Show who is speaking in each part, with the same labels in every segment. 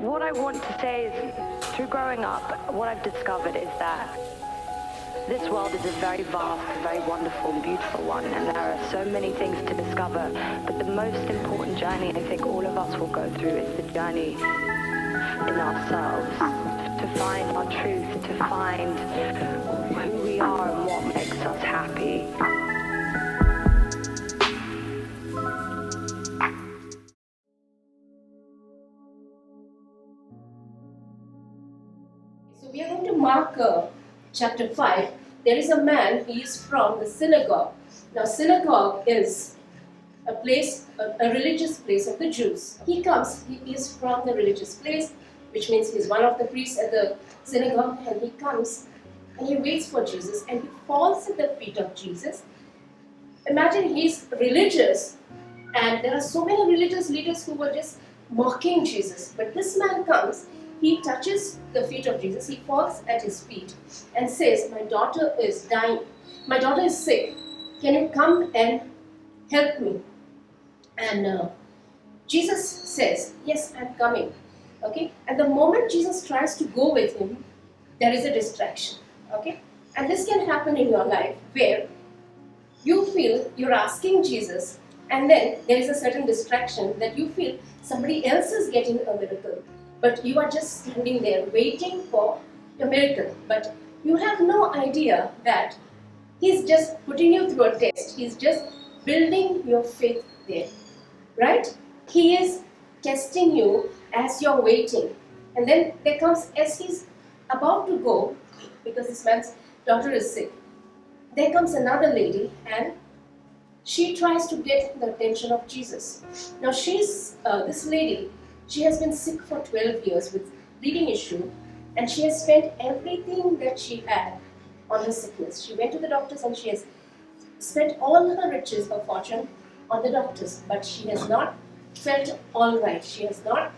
Speaker 1: what I want to say is, through growing up, what I've discovered is that this world is a very vast, very wonderful and beautiful one, and there are so many things to discover, but the most important journey I think all of us will go through is the journey in ourselves, to find our truth, to find who we are and what makes us happy.
Speaker 2: So we are going to mark chapter 5. There is a man, he is from the synagogue. Now synagogue is a place, a religious place of the Jews. He is from the religious place, which means he is one of the priests at the synagogue, and he comes and he waits for Jesus and he falls at the feet of Jesus. Imagine he's religious, and there are so many religious leaders who were just mocking Jesus. But this man comes, he touches the feet of Jesus, he falls at his feet and says, "My daughter is dying, my daughter is sick, can you come and help me?" And Jesus says, "Yes, I'm coming." Okay, and the moment Jesus tries to go with him, there is a distraction. Okay, and this can happen in your life where you feel you're asking Jesus, and then there is a certain distraction that you feel somebody else is getting a miracle, but you are just standing there waiting for a miracle. But you have no idea that he's just putting you through a test. He's just building your faith there, right? He is testing you as you're waiting. And then there comes, as he's about to go, because this man's daughter is sick, there comes another lady and she tries to get the attention of Jesus. Now this lady, she has been sick for 12 years with bleeding issue, and she has spent everything that she had on her sickness. She went to the doctors and she has spent all her riches, her fortune on the doctors, but she has not felt all right. She has not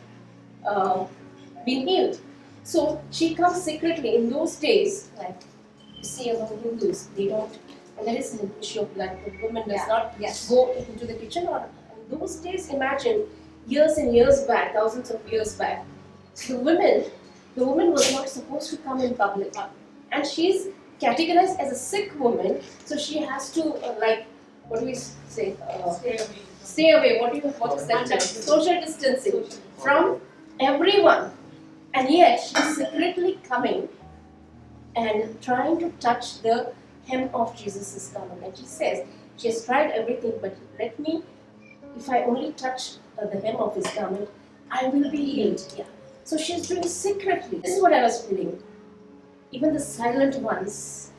Speaker 2: been healed. So she comes secretly. In those days, like you see among Hindus, they don't, and there is an issue of blood. The woman does not go into the kitchen. Or in those days, imagine years and years back, thousands of years back, the woman was not supposed to come in public, and she's categorized as a sick woman, so she has to what do we say? Stay away. What is that? Social distancing from everyone, and yet she's secretly coming and trying to touch the hem of Jesus' garment. And she says she has tried everything, but let me, if I only touch the hem of his garment, I will be healed. Yeah. So she's doing secretly. This is what I was feeling. Even the silent ones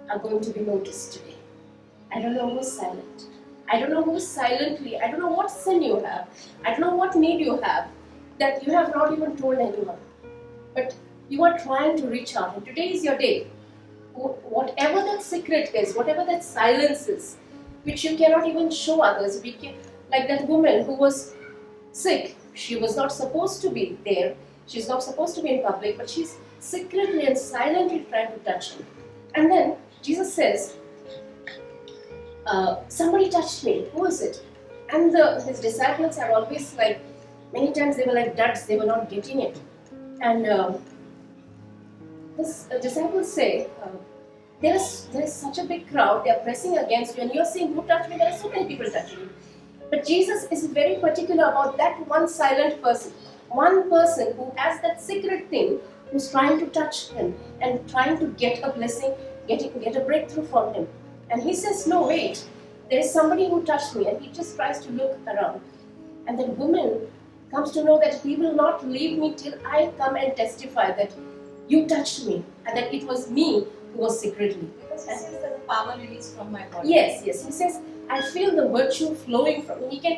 Speaker 2: are going to be noticed today. I don't know who's silent. I don't know who's silently. I don't know what sin you have. I don't know what need you have that you have not even told anyone. But you are trying to reach out. And today is your day. Whatever that secret is, whatever that silence is, which you cannot even show others. Like that woman who was sick. She was not supposed to be there. She's not supposed to be in public, but she's secretly and silently trying to touch him. And then Jesus says, somebody touched me. Who is it? And his disciples are always like, many times they were like duds. They were not getting it. And his disciples say, there is such a big crowd. They are pressing against you, and you're saying, "Who touched me?" There are so many people touching you. But Jesus is very particular about that one silent person. One person who has that secret thing, who's trying to touch him and trying to get a blessing, get a breakthrough from him. And he says, "No, wait, there is somebody who touched me." And he just tries to look around. And that woman comes to know that he will not leave me till I come and testify that you touched me and that it was me who was secretly.
Speaker 3: Because he says that the power released from my body.
Speaker 2: Yes. He says, I feel the virtue flowing from me. He can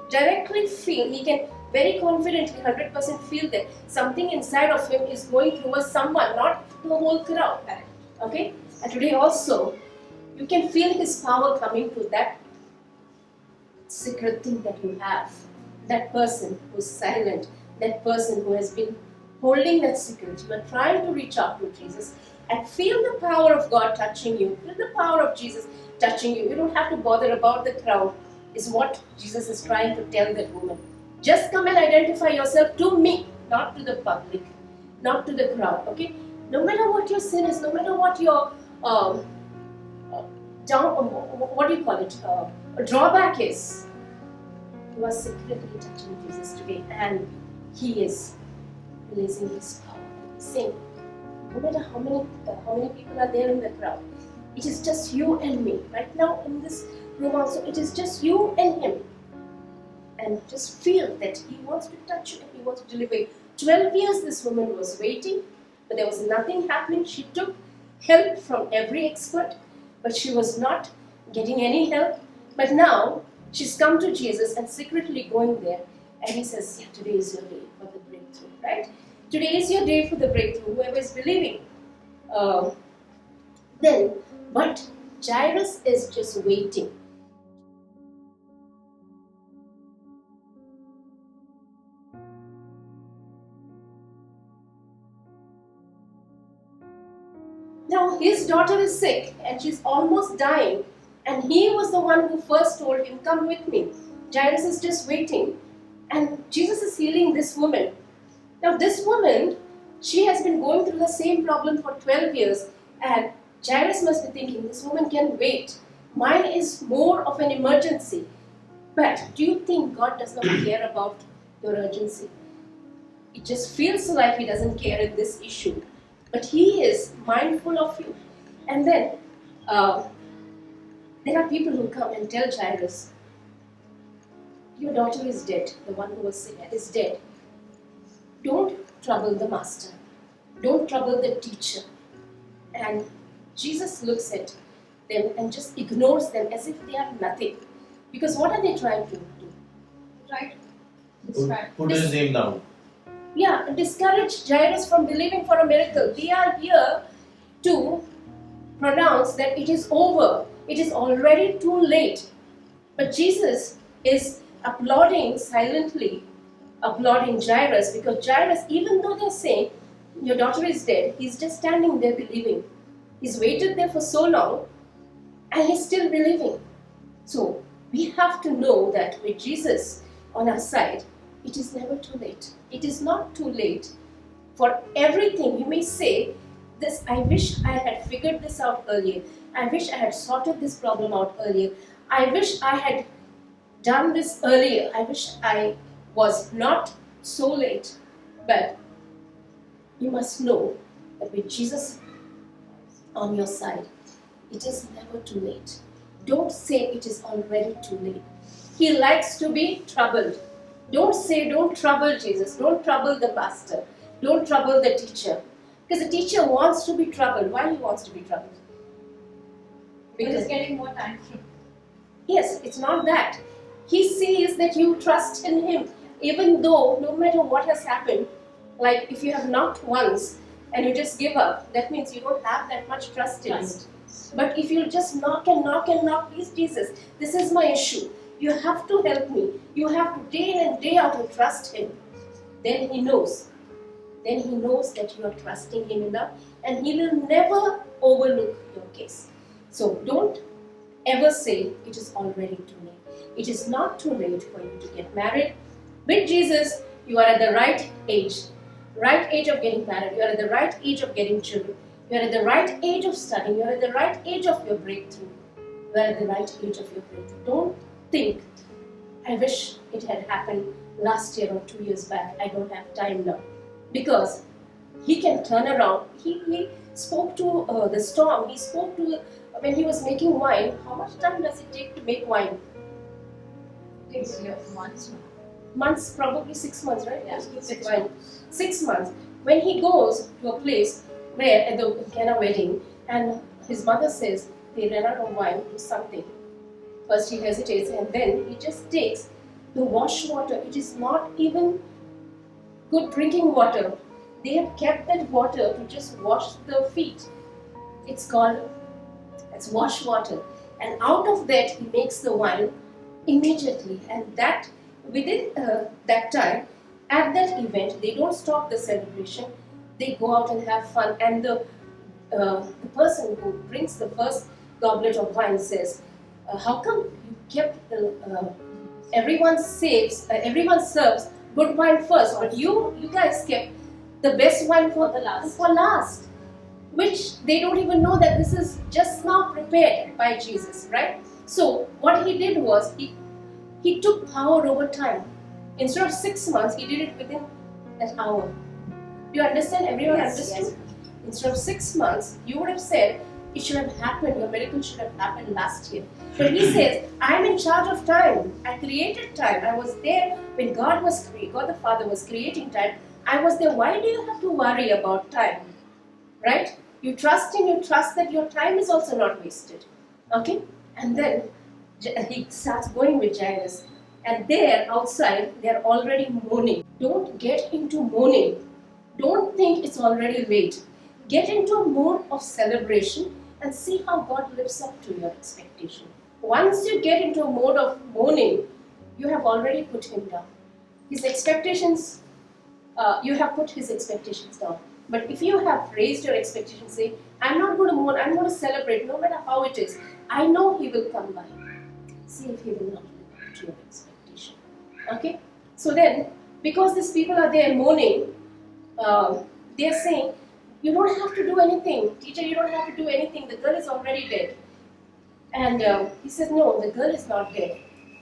Speaker 2: directly feel, he can very confidently 100% feel that something inside of him is going towards someone, not the whole crowd. Okay? And today also, you can feel his power coming to that secret thing that you have. That person who's silent, that person who has been holding that secret. You are trying to reach out to Jesus and feel the power of God touching you. Feel the power of Jesus touching you. You don't have to bother about the crowd, is what Jesus is trying to tell that woman. Just come and identify yourself to me. not to the public, not to the crowd. Okay, no matter what your sin is, no matter what your what do you call it? A drawback is. You are secretly touching Jesus today, and He is releasing His power. Sing. No matter how many people are there in the crowd, it is just you and me. Right now in this room also, it is just you and Him. And just feel that He wants to touch you and He wants to deliver you. 12 years this woman was waiting, but there was nothing happening. She took help from every expert, but she was not getting any help. But now she's come to Jesus and secretly going there, and He says, yeah, today is your day for the breakthrough, right? Today is your day for the breakthrough, whoever is believing. But Jairus is just waiting. Now his daughter is sick and she's almost dying, and he was the one who first told him, come with me. Jairus is just waiting, and Jesus is healing this woman. Now this woman, she has been going through the same problem for 12 years, and Jairus must be thinking, this woman can wait. Mine is more of an emergency. But do you think God does not care about your urgency? It just feels like He doesn't care in this issue. But He is mindful of you. And then there are people who come and tell Jairus, your daughter is dead, the one who was sick is dead. Don't trouble the master. Don't trouble the teacher. And Jesus looks at them and just ignores them as if they are nothing. Because what are they trying to do?
Speaker 3: Right.
Speaker 4: Put His name down.
Speaker 2: Yeah, discourage Jairus from believing for a miracle. They are here to pronounce that it is over. It is already too late. But Jesus is applauding silently, applauding Jairus, because Jairus, even though they're saying, your daughter is dead, he's just standing there believing. He's waited there for so long, and he's still believing. So, we have to know that with Jesus on our side, it is never too late. It is not too late for everything. You may say, "This, I wish I had figured this out earlier. I wish I had sorted this problem out earlier. I wish I had done this earlier. I wish I was not so late." But you must know that with Jesus on your side, it is never too late. Don't say it is already too late. He likes to be troubled. Don't say, don't trouble Jesus. Don't trouble the master. Don't trouble the teacher. Because the teacher wants to be troubled. Why he wants to be troubled?
Speaker 3: Because he's getting more time.
Speaker 2: Yes, it's not that. He sees that you trust in him. Even though, no matter what has happened, like if you have knocked once and you just give up, that means you don't have that much trust in him. But if you just knock and knock and knock, please Jesus, this is my issue. You have to help me. You have to day in and day out to trust him. Then he knows. Then he knows that you are trusting him enough, and he will never overlook your case. So don't ever say it is already too late. It is not too late for you to get married. With Jesus, you are at the right age of getting married. You are at the right age of getting children. You are at the right age of studying. You are at the right age of your breakthrough. You are at the right age of your breakthrough. Don't think, I wish it had happened last year or 2 years back. I don't have time now. Because he can turn around. He spoke to the storm. He spoke to, when he was making wine, how much time does it take to make wine?
Speaker 3: It takes months.
Speaker 2: Months, probably 6 months, right?
Speaker 3: Yeah,
Speaker 2: Yes,
Speaker 3: 6
Speaker 2: wine. 6 months. When he goes to a place where at the Cana wedding, and his mother says they ran out of wine, do something. First he hesitates, and then he just takes the wash water. It is not even good drinking water. They have kept that water to just wash the feet. It's wash water. And out of that he makes the wine immediately. And that within that time, at that event, they don't stop the celebration. They go out and have fun. And the person who brings the first goblet of wine says, how come you kept everyone serves good wine first, but you guys kept the best wine for last, which they don't even know that this is just now prepared by Jesus, right? So what he did was he took power over time. Instead of 6 months, he did it within an hour. Do you understand? Everyone understood?
Speaker 3: Yes.
Speaker 2: Instead of 6 months, you would have said it should have happened, your miracle should have happened last year. But he says, I'm in charge of time. I created time. I was there when God the Father was creating time. I was there. Why do you have to worry about time? Right? You trust that your time is also not wasted. Okay? And then he starts going with Jairus. And there, outside, they are already mourning. Don't get into mourning. Don't think it's already late. Get into a mode of celebration and see how God lives up to your expectation. Once you get into a mode of mourning, you have already put him down. His expectations, you have put his expectations down. But if you have raised your expectations, say, I'm not going to mourn, I'm going to celebrate, no matter how it is. I know he will come by. See if he will not live up to your expectation. Okay? So then, because these people are there mourning, they are saying, you don't have to do anything. Teacher, you don't have to do anything. The girl is already dead. And he says, no, the girl is not dead.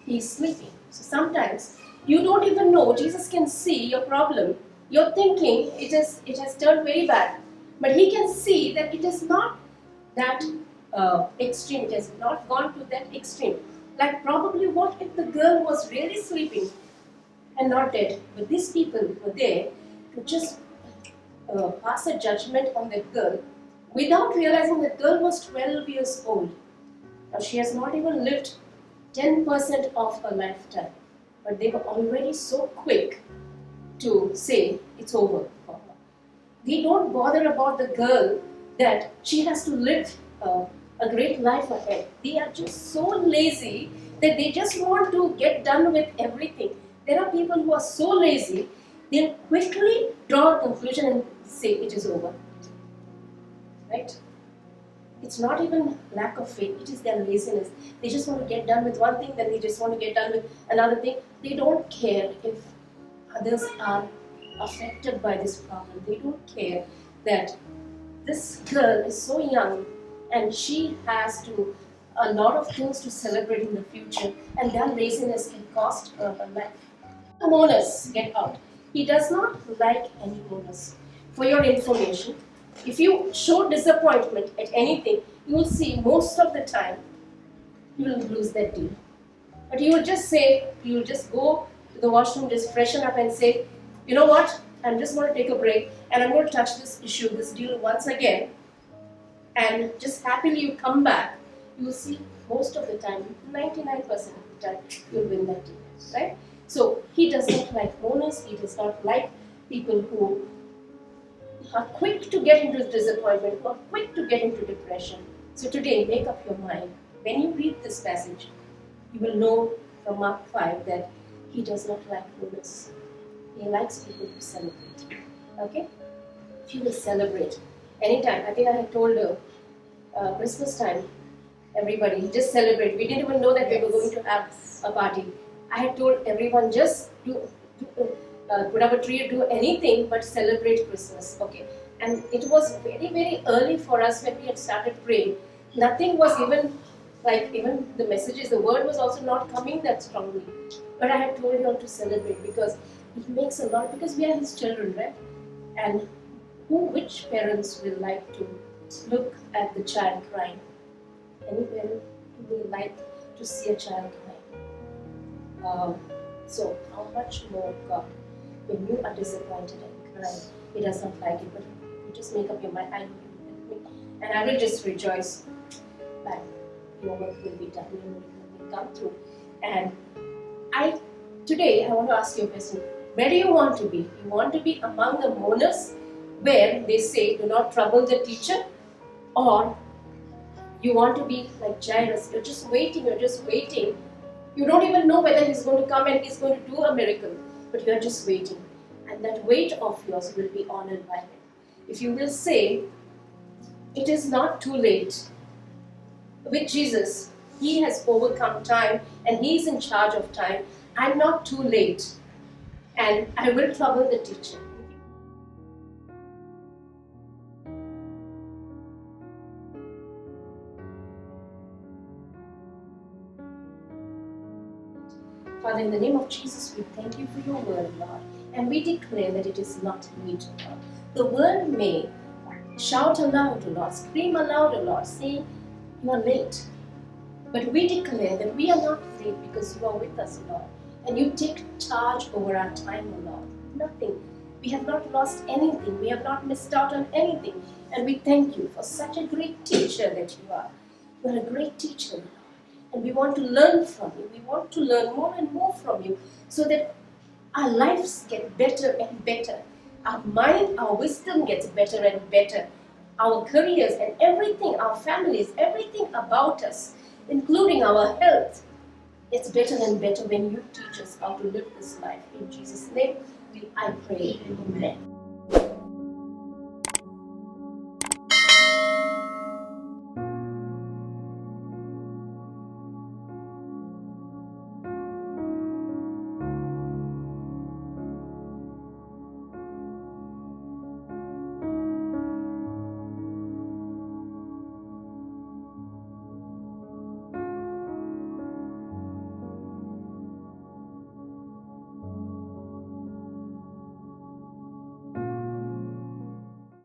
Speaker 2: He is sleeping. So sometimes you don't even know. Jesus can see your problem. You're thinking it has turned very bad. But he can see that it is not that extreme. It has not gone to that extreme. Like probably what if the girl was really sleeping and not dead? But these people were there to just pass a judgment on that girl without realizing that girl was 12 years old. Now she has not even lived 10% of her lifetime. But they were already so quick to say it's over for her. They don't bother about the girl that she has to live a great life ahead. They are just so lazy that they just want to get done with everything. There are people who are so lazy, they'll quickly draw a conclusion and say it is over. Right? It's not even lack of faith, it is their laziness. They just want to get done with one thing, then they just want to get done with another thing. They don't care if others are affected by this problem. They don't care that this girl is so young and she has a lot of things to celebrate in the future, and their laziness can cost her her life. The mourners get out. He does not like any mourners. For your information, if you show disappointment at anything, you will see most of the time you will lose that deal. But you will just say, you will just go to the washroom, just freshen up and say, you know what, I'm just going to take a break and I'm going to touch this issue, this deal once again, and just happily you come back. You will see most of the time, 99% of the time, you will win that deal, right? So he does not like mourners, he does not like people who are quick to get into disappointment, or quick to get into depression. So today, make up your mind. When you read this passage, you will know from Mark 5 that he does not like mourners. He likes people who celebrate. Okay? If you will celebrate anytime, I think I had told Christmas time, everybody, just celebrate. We didn't even know that we were going to have a party. I had told everyone, just put up a tree, do anything but celebrate Christmas. Okay, and it was very, very early for us when we had started praying. Nothing was even the messages, the word was also not coming that strongly. But I had told you all to celebrate because it makes a lot, because we are his children, right? And which parents will like to look at the child crying? Any parent who will like to see a child crying? So how much more God, when you are disappointed and crying, he does not like it, but you just make up your mind, I know you will help me, and I will just rejoice that your work will be done, your miracle will come through. And today I want to ask you a question. Where do you want to be? You want to be among the mourners where they say, do not trouble the teacher? Or you want to be like Jairus, you're just waiting. You don't even know whether he's going to come and he's going to do a miracle, but you're just waiting. And that wait of yours will be honored by him. If you will say, it is not too late. With Jesus, he has overcome time and he's in charge of time. I'm not too late. and I will trouble the teacher. Father, in the name of Jesus, we thank you for your word, Lord, and we declare that it is not mute, Lord. The world may shout aloud, Lord, scream aloud, Lord, saying, you are late. But we declare that we are not late because you are with us, Lord, and you take charge over our time, Lord. Nothing. We have not lost anything. We have not missed out on anything. And we thank you for such a great teacher that you are. You are a great teacher, Lord. And we want to learn from you. We want to learn more and more from you so that our lives get better and better. Our mind, our wisdom gets better and better. Our careers and everything, our families, everything about us, including our health, gets better and better when you teach us how to live this life. In Jesus' name, I pray. Amen.